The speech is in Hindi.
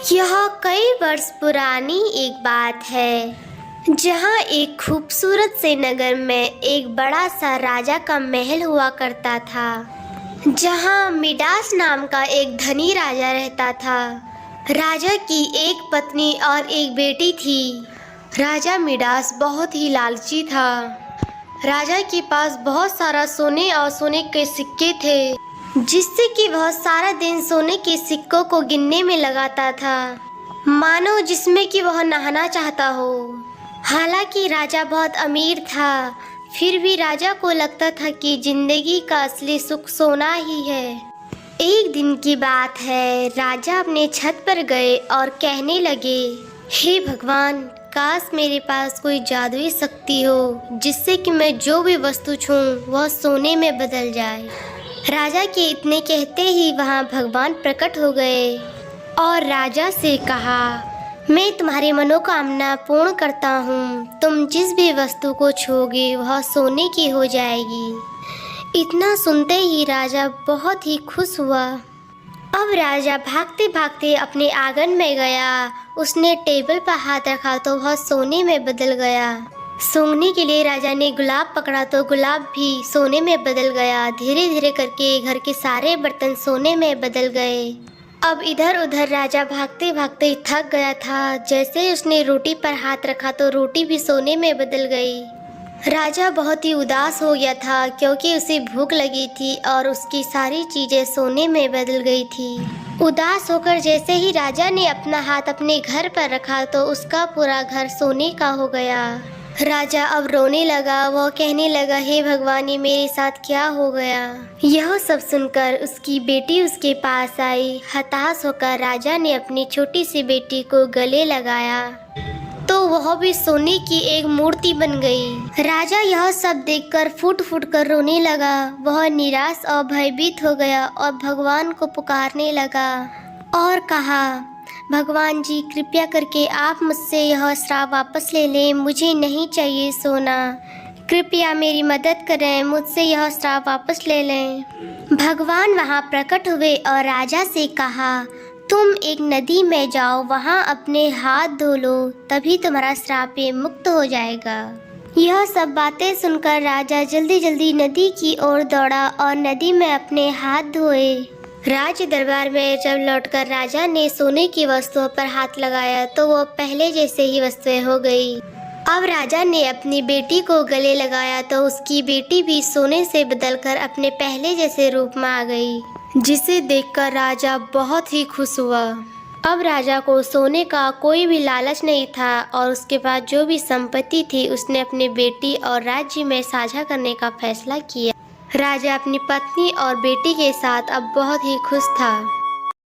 यह कई वर्ष पुरानी एक बात है, जहाँ एक खूबसूरत से नगर में एक बड़ा सा राजा का महल हुआ करता था, जहाँ मिडास नाम का एक धनी राजा रहता था। राजा की एक पत्नी और एक बेटी थी। राजा मिडास बहुत ही लालची था। राजा के पास बहुत सारा सोने और सोने के सिक्के थे, जिससे कि वह सारा दिन सोने के सिक्कों को गिनने में लगाता था, मानो जिसमें कि वह नहाना चाहता हो। हालांकि राजा बहुत अमीर था, फिर भी राजा को लगता था कि जिंदगी का असली सुख सोना ही है। एक दिन की बात है, राजा अपने छत पर गए और कहने लगे, हे भगवान, काश मेरे पास कोई जादुई शक्ति हो, जिससे कि मैं जो भी वस्तु छूऊं वह सोने में बदल जाए। राजा के इतने कहते ही वहां भगवान प्रकट हो गए और राजा से कहा, मैं तुम्हारी मनोकामना पूर्ण करता हूँ। तुम जिस भी वस्तु को छूओगे वह सोने की हो जाएगी। इतना सुनते ही राजा बहुत ही खुश हुआ। अब राजा भागते भागते अपने आंगन में गया। उसने टेबल पर हाथ रखा तो वह सोने में बदल गया। सूंघने के लिए राजा ने गुलाब पकड़ा तो गुलाब भी सोने में बदल गया। धीरे धीरे करके घर के सारे बर्तन सोने में बदल गए। अब इधर उधर राजा भागते भागते थक गया था। जैसे ही उसने रोटी पर हाथ रखा तो रोटी भी सोने में बदल गई। राजा बहुत ही उदास हो गया था, क्योंकि उसे भूख लगी थी और उसकी सारी चीजें सोने में बदल गई थी। उदास होकर जैसे ही राजा ने अपना हाथ अपने घर पर रखा तो उसका पूरा घर सोने का हो गया। राजा अब रोने लगा। वो कहने लगा, हे भगवान, ये मेरे साथ क्या हो गया। यह सब सुनकर उसकी बेटी उसके पास आई। हताश होकर राजा ने अपनी छोटी सी बेटी को गले लगाया तो वह भी सोने की एक मूर्ति बन गई। राजा यह सब देखकर फूट फूट कर रोने लगा। वह निराश और भयभीत हो गया और भगवान को पुकारने लगा और कहा, भगवान जी, कृपया करके आप मुझसे यह श्राप वापस ले लें। मुझे नहीं चाहिए सोना। कृपया मेरी मदद करें, मुझसे यह श्राप वापस ले लें। भगवान वहाँ प्रकट हुए और राजा से कहा, तुम एक नदी में जाओ, वहाँ अपने हाथ धो लो, तभी तुम्हारा श्राप मुक्त हो जाएगा। यह सब बातें सुनकर राजा जल्दी जल्दी नदी की ओर दौड़ा और नदी में अपने हाथ धोए। राज दरबार में जब लौटकर राजा ने सोने की वस्तुओं पर हाथ लगाया तो वो पहले जैसे ही वस्तुएं हो गई। अब राजा ने अपनी बेटी को गले लगाया तो उसकी बेटी भी सोने से बदलकर अपने पहले जैसे रूप में आ गई, जिसे देखकर राजा बहुत ही खुश हुआ। अब राजा को सोने का कोई भी लालच नहीं था और उसके बाद जो भी संपत्ति थी उसने अपनी बेटी और राज्य में साझा करने का फैसला किया। राजा अपनी पत्नी और बेटी के साथ अब बहुत ही खुश था।